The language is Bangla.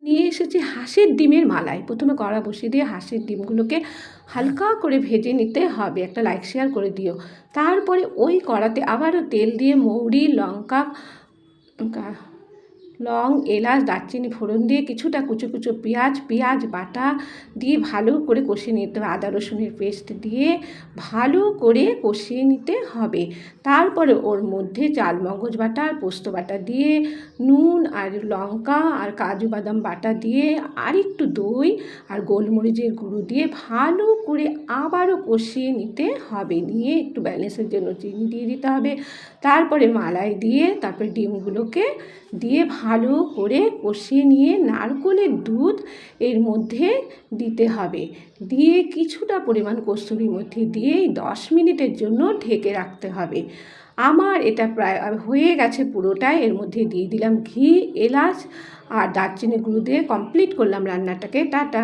নিয়ে এসেছি হাঁসের ডিমের মালাই। প্রথমে কড়া বসিয়ে দিয়ে হাঁসের ডিমগুলোকে হালকা করে ভেজে নিতে হবে। একটা লাইক শেয়ার করে দিও। তারপরে ওই কড়াতে আবারও তেল দিয়ে মৌরি, লঙ্কা, লং, এলাচ, দারচিনি ফোড়ন দিয়ে কিছুটা কুচো কুচো পেঁয়াজ বাটা দিয়ে ভালো করে কষিয়ে নিতে হবে। আদা রসুনের পেস্ট দিয়ে ভালো করে কষিয়ে নিতে হবে। তারপরে ওর মধ্যে চালমগজ বাটা আর পোস্ত বাটা দিয়ে নুন আর লঙ্কা আর কাজু বাদাম বাটা দিয়ে আর একটু দই আর গোলমরিচের গুঁড়ো দিয়ে ভালো করে আবারও কষিয়ে নিতে হবে। নিয়ে একটু ব্যালেন্সের জন্য চিনি দিয়ে দিতে হবে। তারপরে মালাই দিয়ে তারপরে ডিমগুলোকে দিয়ে ভালো করে কষিয়ে নিয়ে নারকেলের দুধ এর মধ্যে দিতে হবে। দিয়ে কিছুটা পরিমাণ কসুরি মেথি দিয়ে 10 মিনিটের জন্য ঢেকে রাখতে হবে। আমার এটা প্রায় হয়ে গেছে পুরোটাই। এর মধ্যে দিয়ে দিলাম ঘি, এলাচ আর দারচিনি গুঁড়ো দিয়ে কমপ্লিট করলাম রান্নাটাকে। টাটা।